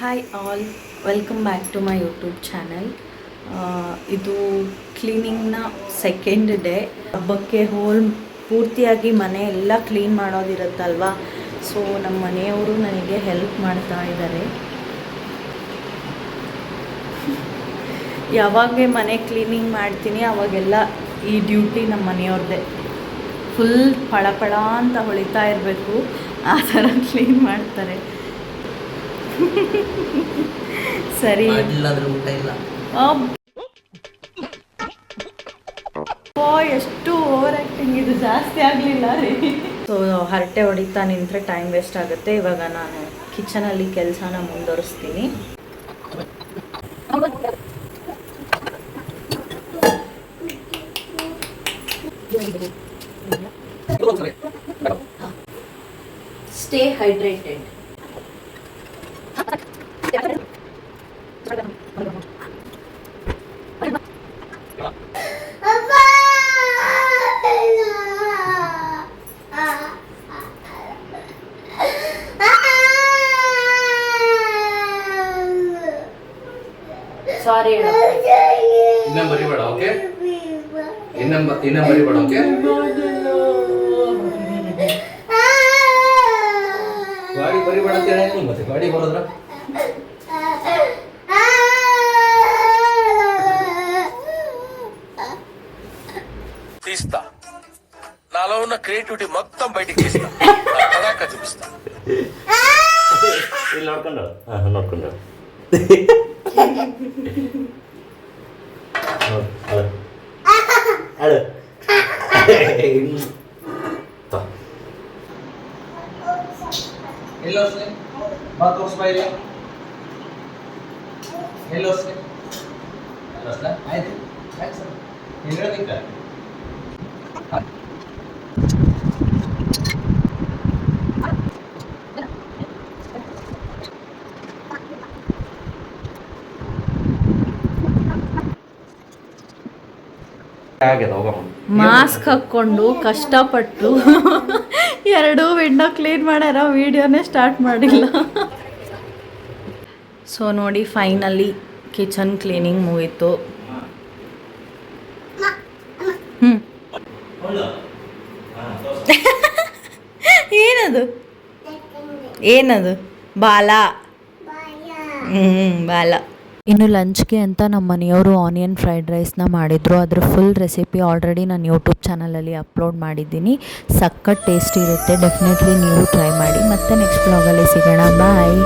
Hi all, welcome back to my YouTube channel. ಇದು ಕ್ಲೀನಿಂಗ್ನ second day. ಹಬ್ಬಕ್ಕೆ ಪೂರ್ತಿಯಾಗಿ ಮನೆ ಎಲ್ಲ ಕ್ಲೀನ್ ಮಾಡೋದಿರುತ್ತಲ್ವ. ಸೊ ನಮ್ಮ ಮನೆಯವರು ನನಗೆ ಹೆಲ್ಪ್ ಮಾಡ್ತಾ ಇದ್ದಾರೆ. ಯಾವಾಗ ಮನೆ ಕ್ಲೀನಿಂಗ್ ಮಾಡ್ತೀನಿ ಅವಾಗೆಲ್ಲ ಈ ಡ್ಯೂಟಿ ನಮ್ಮ ಮನೆಯವ್ರದ್ದೇ. ಫುಲ್ ಪಳಪಳ ಅಂತ ಹೊಳಿತಾ ಇರಬೇಕು, ಆ ಥರ ಕ್ಲೀನ್ ಮಾಡ್ತಾರೆ. ಸರಿ, ಎಷ್ಟು ಓವರ್ ಆ್ಯಕ್ಟಿಂಗ್, ಇದು ಜಾಸ್ತಿ ಆಗಲಿಲ್ಲ ರೀ. ಸೊ ಹರಟೆ ಹೊಡಿತಾ ನಿಂತರೆ ಟೈಮ್ ವೇಸ್ಟ್ ಆಗುತ್ತೆ. ಇವಾಗ ನಾನು ಕಿಚನಲ್ಲಿ ಕೆಲಸನ ಮುಂದುವರಿಸ್ತೀನಿ. Stay hydrated. ಸಾರಿ ಇನ್ನ ಬರಿಬೇಡ, ಓಕೆ? ಇನ್ನ ಬರಿಬೇಡ, ಓಕೆ? ಗಾಡಿ ಬರಿಬೇಡ ಅಂತ ಹೇಳಿ ಮತ್ತೆ ಗಾಡಿ ಬರೋದ್ರ తీస్తా నాలో ఉన్న క్రియేటివిటీ మొత్తం బయటికి తీస్తా అలాగా చూపిస్తా. ಇಲ್ಲಿ ನೋಡ್ಕೊಂಡು ನೋಡ್ಕೊಂಡು ಅಳು ಎಲ್ಲೋಸ್ಲೆ ಬಾ ತೋರ್ಸ್ಬಾ ಇಲ್ಲಿ. ಎಲ್ಲೋಸ್ಲೆ ಎಲ್ಲೋಸ್ಲೆ ಆಯ್ತು ಆಯ್ತು ಸರ್ ಏನು ಹೇಳೋದಿಕ್ಕ ಮಾಸ್ಕ್ ಹಾಕ್ಕೊಂಡು ಕಷ್ಟಪಟ್ಟು 2 ವಿಂಡೋ ಕ್ಲೀನ್ ಮಾಡ್ಯಾರ, ವಿಡಿಯೋನೇ ಸ್ಟಾರ್ಟ್ ಮಾಡಿಲ್ಲ. ಸೊ ನೋಡಿ, ಫೈನಲಿ ಕಿಚನ್ ಕ್ಲೀನಿಂಗ್ ಮುಗೀತು. ಏನದು ಏನದು ಬಾಲ? ಬಾಲ. ಇನ್ನು ಲಂಚ್ಗೆ ಅಂತ ನಮ್ಮ ಮನೆಯವರು ಆನಿಯನ್ ಫ್ರೈಡ್ ರೈಸ್ನ ಮಾಡಿದರು. ಅದ್ರ ಫುಲ್ ರೆಸಿಪಿ ಆಲ್ರೆಡಿ ನಾನು ಯೂಟ್ಯೂಬ್ ಚಾನಲಲ್ಲಿ ಅಪ್ಲೋಡ್ ಮಾಡಿದ್ದೀನಿ. ಸಖತ್ ಟೇಸ್ಟ್ ಇರುತ್ತೆ, ಡೆಫಿನೆಟ್ಲಿ ನೀವು ಟ್ರೈ ಮಾಡಿ. ಮತ್ತೆ ನೆಕ್ಸ್ಟ್ ವ್ಲಾಗಲ್ಲಿ ಸಿಗೋಣ. ಬಾಯ್.